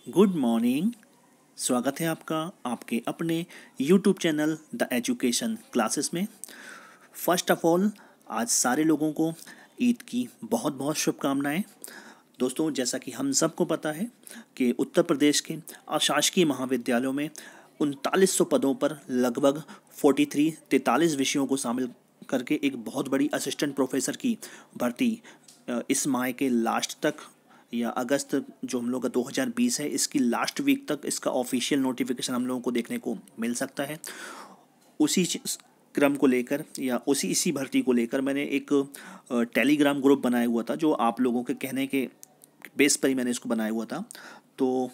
Good morning. स्वागत है आपका आपके अपने YouTube channel the education classes में। फर्स्ट ऑफ ऑल, आज सारे लोगों को ईद की बहुत बहुत शुभकामनाएं। दोस्तों, जैसा कि हम सबको पता है कि उत्तर प्रदेश के अशासकीय महाविद्यालयों में 3900 पदों पर लगभग 43 विषयों को शामिल करके एक बहुत बड़ी असिस्टेंट प्रोफेसर की भर्ती इस माह के लास्ट तक या अगस्त जो हम लोग का 2020 है, इसकी लास्ट वीक तक इसका ऑफिशियल नोटिफिकेशन हम लोगों को देखने को मिल सकता है। उसी क्रम को लेकर या इसी भर्ती को लेकर मैंने एक टेलीग्राम ग्रुप बनाया हुआ था, जो आप लोगों के कहने के बेस पर ही मैंने इसको बनाया हुआ था। तो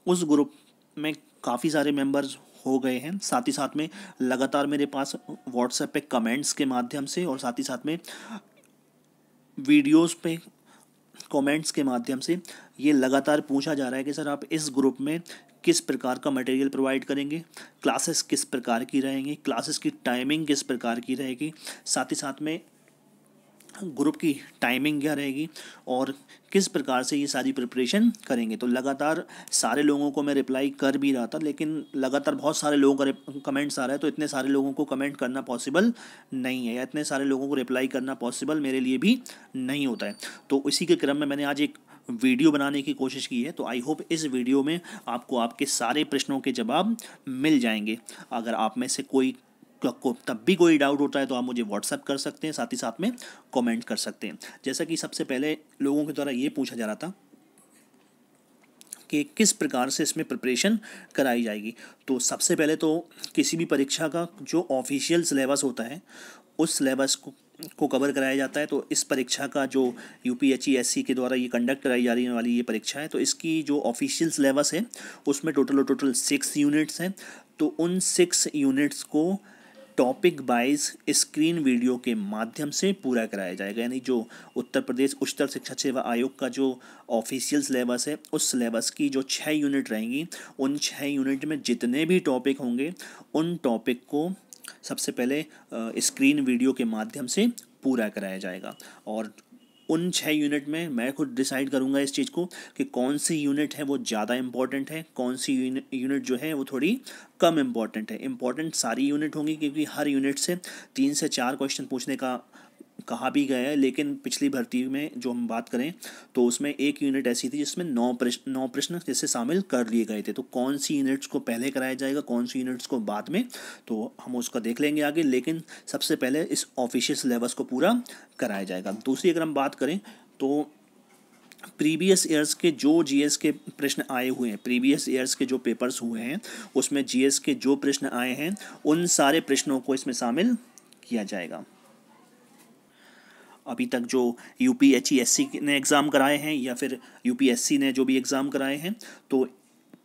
उस ग्रुप में काफ़ी सारे मेंबर्स हो गए हैं। साथ ही साथ में लगातार मेरे पास व्हाट्सएप पे कमेंट्स के माध्यम से और साथ ही साथ में वीडियोस पे कमेंट्स के माध्यम से ये लगातार पूछा जा रहा है कि सर आप इस ग्रुप में किस प्रकार का मटेरियल प्रोवाइड करेंगे, क्लासेस किस प्रकार की रहेंगी, क्लासेस की टाइमिंग किस प्रकार की रहेगी, साथ ही साथ में ग्रुप की टाइमिंग क्या रहेगी और किस प्रकार से ये सारी प्रिपरेशन करेंगे। तो लगातार सारे लोगों को मैं रिप्लाई कर भी रहा था, लेकिन लगातार बहुत सारे लोगों का कमेंट्स आ रहा है, तो इतने सारे लोगों को कमेंट करना पॉसिबल नहीं है या इतने सारे लोगों को रिप्लाई करना पॉसिबल मेरे लिए भी नहीं होता है। तो इसी के क्रम में मैंने आज एक वीडियो बनाने की कोशिश की है। तो आई होप इस वीडियो में आपको आपके सारे प्रश्नों के जवाब मिल जाएंगे। अगर आप में से कोई को तब भी कोई डाउट होता है तो आप मुझे व्हाट्सएप कर सकते हैं, साथ ही साथ में कमेंट कर सकते हैं। जैसा कि सबसे पहले लोगों के द्वारा ये पूछा जा रहा था कि किस प्रकार से इसमें प्रिपरेशन कराई जाएगी। तो सबसे पहले तो किसी भी परीक्षा का जो ऑफिशियल सिलेबस होता है उस सिलेबस को कवर कराया जाता है। तो इस परीक्षा का जो यूपीएससी के द्वारा ये कंडक्ट कराई जा रही वाली ये परीक्षा है, तो इसकी जो ऑफिशियल सिलेबस है उसमें टोटल 6 यूनिट्स हैं। तो उन 6 यूनिट्स को टॉपिक वाइज स्क्रीन वीडियो के माध्यम से पूरा कराया जाएगा। यानी जो उत्तर प्रदेश उच्चतर शिक्षा सेवा आयोग का जो ऑफिशियल सिलेबस है उस सिलेबस की जो 6 यूनिट रहेंगी, उन 6 यूनिट में जितने भी टॉपिक होंगे उन टॉपिक को सबसे पहले स्क्रीन वीडियो के माध्यम से पूरा कराया जाएगा। और उन 6 यूनिट में मैं खुद डिसाइड करूंगा इस चीज़ को कि कौन सी यूनिट है वो ज़्यादा इम्पॉर्टेंट है, कौन सी यूनिट जो है वो थोड़ी कम इम्पॉर्टेंट है। इम्पॉर्टेंट सारी यूनिट होंगी, क्योंकि हर यूनिट से 3 से 4 क्वेश्चन पूछने का कहा भी गया है। लेकिन पिछली भर्ती में जो हम बात करें तो उसमें एक यूनिट ऐसी थी जिसमें 9 प्रश्न जैसे शामिल कर लिए गए थे। तो कौन सी यूनिट्स को पहले कराया जाएगा, कौन सी यूनिट्स को बाद में, तो हम उसका देख लेंगे आगे। लेकिन सबसे पहले इस ऑफिशियल सिलेबस को पूरा कराया जाएगा। दूसरी अगर हम बात करें तो प्रीवियस ईयर्स के जो जीएस के प्रश्न आए हुए हैं, प्रीवियस ईयर्स के जो पेपर्स हुए हैं उसमें जीएस के जो प्रश्न आए हैं उन सारे प्रश्नों को इसमें शामिल किया जाएगा। अभी तक जो यूपीएससी ने एग्ज़ाम कराए हैं या फिर यूपीएससी ने जो भी एग्ज़ाम कराए हैं, तो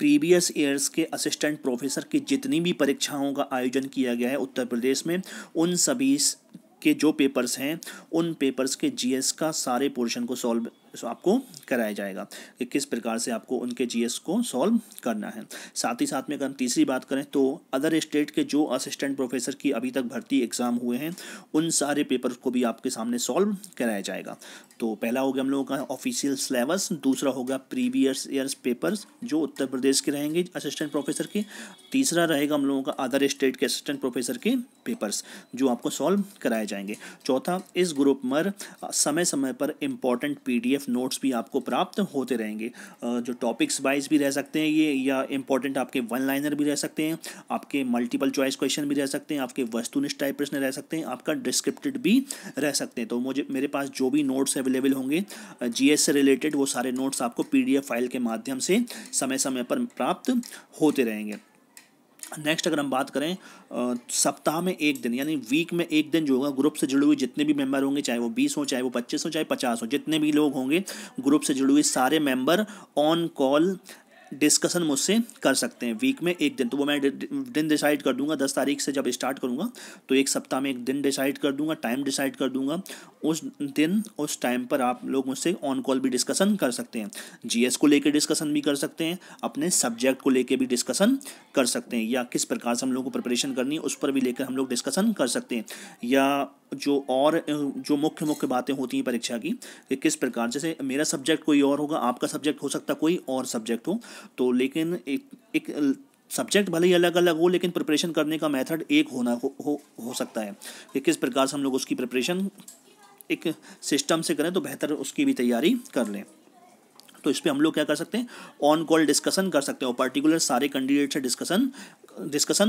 प्रीवियस ईयर्स के असिस्टेंट प्रोफेसर की जितनी भी परीक्षाओं का आयोजन किया गया है उत्तर प्रदेश में, उन सभी के जो पेपर्स हैं उन पेपर्स के जीएस का सारे पोर्शन को सॉल्व आपको कराया जाएगा कि किस प्रकार से आपको उनके जीएस को सॉल्व करना है। साथ ही साथ में अगर हम तीसरी बात करें तो अदर स्टेट के जो असिस्टेंट प्रोफेसर की अभी तक भर्ती एग्ज़ाम हुए हैं उन सारे पेपर्स को भी आपके सामने सॉल्व कराया जाएगा। तो पहला हो गया हम लोगों का ऑफिशियल सिलेबस, दूसरा होगा प्रीवियस ईयर्स पेपर्स जो उत्तर प्रदेश के रहेंगे असिस्टेंट प्रोफेसर के, तीसरा रहेगा हम लोगों का अदर स्टेट के असिस्टेंट प्रोफेसर के पेपर्स जो आपको सॉल्व कराए जाएंगे। चौथा, इस ग्रुप पर समय समय पर इम्पॉर्टेंट पीडीएफ नोट्स भी आपको प्राप्त होते रहेंगे। जो टॉपिक्स वाइज भी रह सकते हैं ये, या इम्पॉर्टेंट आपके वन लाइनर भी रह सकते हैं, आपके मल्टीपल चॉइस क्वेश्चन भी रह सकते हैं, आपके वस्तुनिष्ठ टाइप प्रश्न रह सकते हैं, आपका डिस्क्रिप्टिव भी रह सकते हैं। तो मेरे पास जो भी नोट्स अवेलेबल होंगे जीएस से रिलेटेड, वो सारे नोट्स आपको पीडीएफ फाइल के माध्यम से समय समय पर प्राप्त होते रहेंगे। नेक्स्ट अगर हम बात करें सप्ताह में एक दिन यानी वीक में एक दिन जो होगा, ग्रुप से जुड़े हुए जितने भी मेंबर होंगे, चाहे वो 20 हो, चाहे वो 25 हो, चाहे 50 हो, जितने भी लोग होंगे ग्रुप से जुड़े हुए सारे मेंबर ऑन कॉल डिस्कशन मुझसे कर सकते हैं वीक में एक दिन। तो वो मैं दिन डिसाइड कर दूंगा 10 तारीख से जब स्टार्ट करूंगा, तो एक सप्ताह में एक दिन डिसाइड कर दूंगा, टाइम डिसाइड कर दूंगा। उस दिन उस टाइम पर आप लोग मुझसे ऑन कॉल भी डिस्कशन कर सकते हैं, जीएस को लेकर डिस्कशन भी कर सकते हैं, अपने सब्जेक्ट को लेकर भी डिस्कशन कर सकते हैं, या किस प्रकार से हम लोग को प्रिपरेशन करनी है उस पर भी लेकर हम लोग डिस्कशन कर सकते हैं, या जो मुख्य बातें होती हैं परीक्षा की कि किस प्रकार, जैसे मेरा सब्जेक्ट कोई और होगा, आपका सब्जेक्ट हो सकता है कोई और सब्जेक्ट हो, तो लेकिन एक सब्जेक्ट भले ही अलग अलग हो, लेकिन प्रिपरेशन करने का मेथड एक हो सकता है कि किस प्रकार से हम लोग उसकी प्रिपरेशन एक सिस्टम से करें तो बेहतर उसकी भी तैयारी कर लें। तो इस पर हम लोग क्या कर सकते हैं, ऑन कॉल डिस्कशन कर सकते हैं और पर्टिकुलर सारे कैंडिडेट से डिस्कशन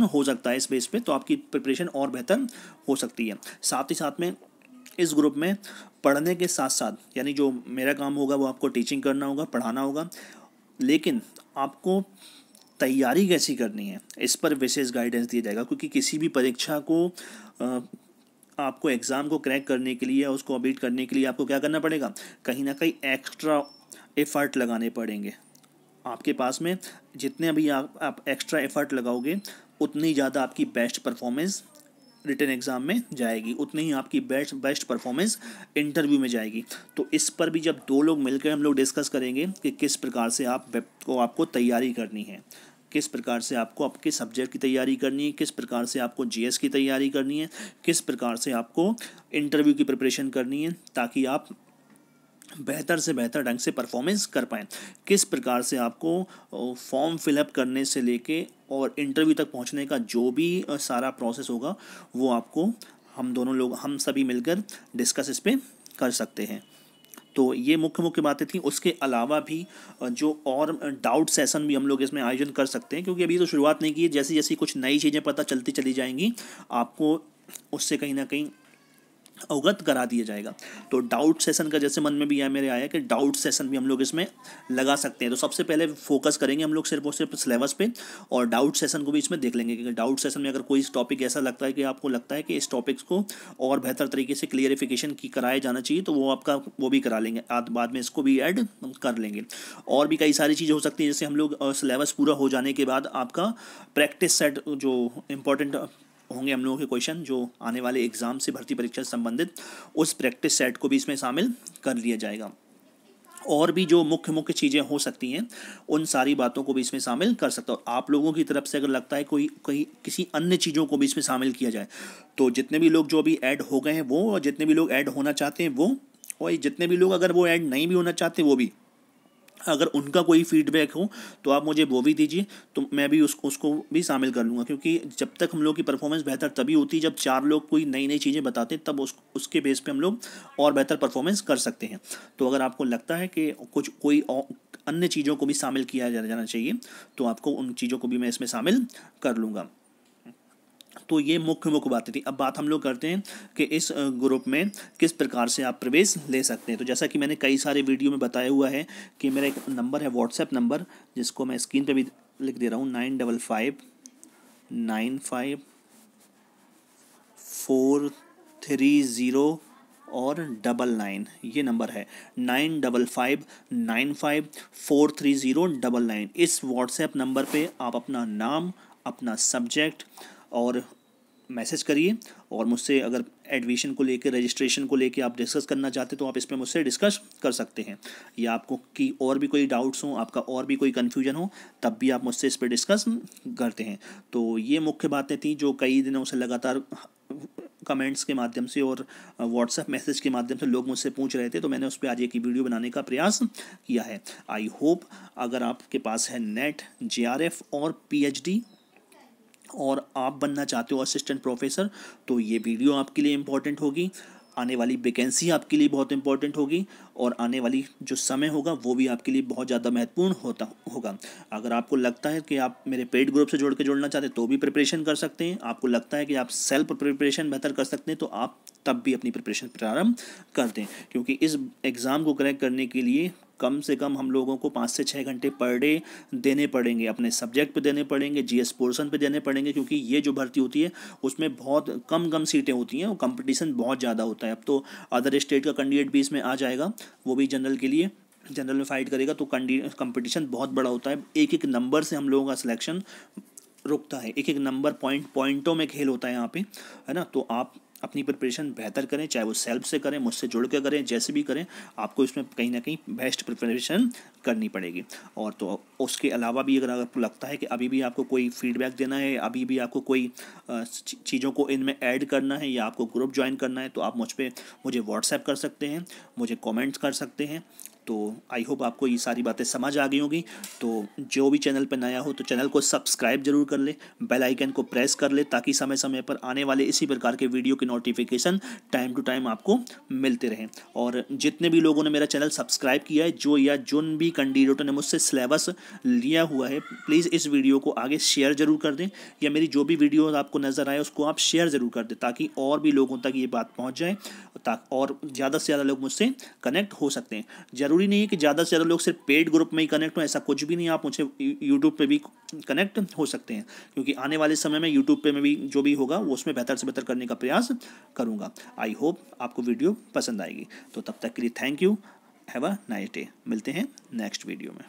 हो सकता है इस बेस पे, तो आपकी प्रिपरेशन और बेहतर हो सकती है। साथ ही साथ में इस ग्रुप में पढ़ने के साथ साथ, यानी जो मेरा काम होगा वो आपको टीचिंग करना होगा, पढ़ाना होगा, लेकिन आपको तैयारी कैसी करनी है इस पर विशेष गाइडेंस दिया जाएगा, क्योंकि किसी भी परीक्षा को आपको एग्ज़ाम को क्रैक करने के लिए या उसको अबीट करने के लिए आपको क्या करना पड़ेगा, कहीं ना कहीं एक्स्ट्रा एफर्ट लगाने पड़ेंगे। आपके पास में जितने अभी आप एक्स्ट्रा एफर्ट लगाओगे उतनी ज़्यादा आपकी बेस्ट परफॉर्मेंस रिटन एग्ज़ाम में जाएगी, उतनी ही आपकी बेस्ट परफॉर्मेंस इंटरव्यू में जाएगी। तो इस पर भी जब दो लोग मिलकर हम लोग डिस्कस करेंगे कि किस प्रकार से आपको तैयारी करनी है, किस प्रकार से आपको आपके सब्जेक्ट की तैयारी करनी है, किस प्रकार से आपको जीएस की तैयारी करनी है, किस प्रकार से आपको इंटरव्यू की प्रिपरेशन करनी है, ताकि आप बेहतर से बेहतर ढंग से परफॉर्मेंस कर पाएँ, किस प्रकार से आपको फॉर्म फिलअप करने से लेके और इंटरव्यू तक पहुंचने का जो भी सारा प्रोसेस होगा वो आपको हम सभी मिलकर डिस्कस इस पर कर सकते हैं। तो ये मुख्य बातें थी। उसके अलावा भी जो और डाउट सेशन भी हम लोग इसमें आयोजन कर सकते हैं, क्योंकि अभी तो शुरुआत नहीं की है, जैसी जैसी कुछ नई चीज़ें पता चलती चली जाएंगी आपको उससे कहीं ना कहीं अवगत करा दिया जाएगा। तो डाउट सेशन का जैसे मन में भी मेरे आया कि डाउट सेशन भी हम लोग इसमें लगा सकते हैं। तो सबसे पहले फोकस करेंगे हम लोग सिर्फ और सिर्फ सिलेबस पे, और डाउट सेशन को भी इसमें देख लेंगे, क्योंकि डाउट सेशन में अगर कोई टॉपिक ऐसा लगता है कि आपको लगता है कि इस टॉपिक्स को और बेहतर तरीके से क्लियरिफिकेशन की कराया जाना चाहिए, तो वो भी करा लेंगे, बाद में इसको भी ऐड कर लेंगे। और भी कई सारी चीज़ें हो सकती हैं, जैसे हम लोग सिलेबस पूरा हो जाने के बाद आपका प्रैक्टिस सेट जो इम्पोर्टेंट होंगे हम लोगों के क्वेश्चन जो आने वाले एग्जाम से भर्ती परीक्षा से संबंधित, उस प्रैक्टिस सेट को भी इसमें शामिल कर लिया जाएगा। और भी जो मुख्य चीज़ें हो सकती हैं उन सारी बातों को भी इसमें शामिल कर सकता हूँ। आप लोगों की तरफ से अगर लगता है कोई किसी अन्य चीज़ों को भी इसमें शामिल किया जाए, तो जितने भी लोग जो अभी ऐड हो गए हैं वो, और जितने भी लोग ऐड होना चाहते हैं वो, और जितने भी लोग अगर वो ऐड नहीं भी होना चाहते वो भी, अगर उनका कोई फीडबैक हो तो आप मुझे वो भी दीजिए, तो मैं भी उसको भी शामिल कर लूँगा। क्योंकि जब तक हम लोग की परफॉर्मेंस बेहतर तभी होती है जब चार लोग कोई नई नई चीज़ें बताते हैं, तब उसके बेस पे हम लोग और बेहतर परफॉर्मेंस कर सकते हैं। तो अगर आपको लगता है कि कोई अन्य चीज़ों को भी शामिल किया जाना चाहिए, तो आपको उन चीज़ों को भी मैं इसमें शामिल कर लूँगा। तो ये मुख्य बातें थी। अब बात हम लोग करते हैं कि इस ग्रुप में किस प्रकार से आप प्रवेश ले सकते हैं। तो जैसा कि मैंने कई सारे वीडियो में बताया हुआ है कि मेरा एक नंबर है व्हाट्सएप नंबर, जिसको मैं स्क्रीन पे भी लिख दे रहा हूँ, 95595430 और 99, ये नंबर है 9559543099। इस व्हाट्सएप नंबर पे आप अपना नाम, अपना सब्जेक्ट और मैसेज करिए, और मुझसे अगर एडमिशन को लेकर, रजिस्ट्रेशन को लेकर आप डिस्कस करना चाहते तो आप इस पर मुझसे डिस्कस कर सकते हैं, या आपको कि और भी कोई डाउट्स हो, आपका और भी कोई कन्फ्यूजन हो, तब भी आप मुझसे इस पर डिस्कस करते हैं। तो ये मुख्य बातें थी जो कई दिनों से लगातार कमेंट्स के माध्यम से और व्हाट्सएप मैसेज के माध्यम से लोग मुझसे पूछ रहे थे, तो मैंने उस पर आज एक वीडियो बनाने का प्रयास किया है। आई होप अगर आपके पास है नेट, JRF और PhD और आप बनना चाहते हो असिस्टेंट प्रोफेसर, तो ये वीडियो आपके लिए इम्पोर्टेंट होगी। आने वाली वैकेंसी आपके लिए बहुत इंपॉर्टेंट होगी, और आने वाली जो समय होगा वो भी आपके लिए बहुत ज़्यादा महत्वपूर्ण होगा। अगर आपको लगता है कि आप मेरे पेड ग्रुप से जुड़ना चाहते हैं तो भी प्रिपरेशन कर सकते हैं। आपको लगता है कि आप सेल्फ प्रिपरेशन बेहतर कर सकते हैं तो आप तब भी अपनी प्रिपरेशन प्रारंभ कर दें, क्योंकि इस एग्ज़ाम को क्रैक करने के लिए कम से कम हम लोगों को 5 से 6 घंटे पर डे देने पड़ेंगे, अपने सब्जेक्ट पे देने पड़ेंगे, GS पोर्शन पे देने पड़ेंगे, क्योंकि ये जो भर्ती होती है उसमें बहुत कम सीटें होती हैं और कंपटीशन बहुत ज़्यादा होता है। अब तो अदर स्टेट का कैंडिडेट भी इसमें आ जाएगा, वो भी जनरल में फाइट करेगा, तो कंपटीशन बहुत बड़ा होता है। एक एक नंबर से हम लोगों का सिलेक्शन रुकता है, एक एक नंबर पॉइंटों में खेल होता है यहाँ पे, है ना। तो आप अपनी प्रिपरेशन बेहतर करें, चाहे वो सेल्फ से करें, मुझसे जुड़ के करें, जैसे भी करें, आपको इसमें कहीं ना कहीं बेस्ट प्रिपरेशन करनी पड़ेगी। और तो उसके अलावा भी अगर आपको लगता है कि अभी भी आपको कोई फीडबैक देना है, अभी भी आपको कोई चीज़ों को इनमें ऐड करना है, या आपको ग्रुप ज्वाइन करना है, तो आप मुझे व्हाट्सएप कर सकते हैं, मुझे कमेंट्स कर सकते हैं, तो आई होप आपको ये सारी बातें समझ आ गई होगी। तो जो भी चैनल पर नया हो तो चैनल को सब्सक्राइब जरूर कर ले, बेल आइकन को प्रेस कर ले, ताकि समय समय पर आने वाले इसी प्रकार के वीडियो की नोटिफिकेशन टाइम टू टाइम आपको मिलते रहें। और जितने भी लोगों ने मेरा चैनल सब्सक्राइब किया है, जो या जिन भी कैंडिडेटों ने मुझसे सिलेबस लिया हुआ है, प्लीज़ इस वीडियो को आगे शेयर जरूर कर दें, या मेरी जो भी वीडियो आपको नज़र आए उसको आप शेयर ज़रूर कर दें, ताकि और भी लोगों तक ये बात पहुंच जाए, और ज़्यादा से ज़्यादा लोग मुझसे कनेक्ट हो सकते हैं। ज़रूरी नहीं है कि ज़्यादा से ज़्यादा लोग सिर्फ पेड ग्रुप में ही कनेक्ट हो, ऐसा कुछ भी नहीं। आप मुझे यूट्यूब पे भी कनेक्ट हो सकते हैं, क्योंकि आने वाले समय में यूट्यूब पे में भी जो भी होगा वो उसमें बेहतर से बेहतर करने का प्रयास करूँगा। आई होप आपको वीडियो पसंद आएगी। तो तब तक के लिए thank you, have a nice day. मिलते हैं नेक्स्ट वीडियो में।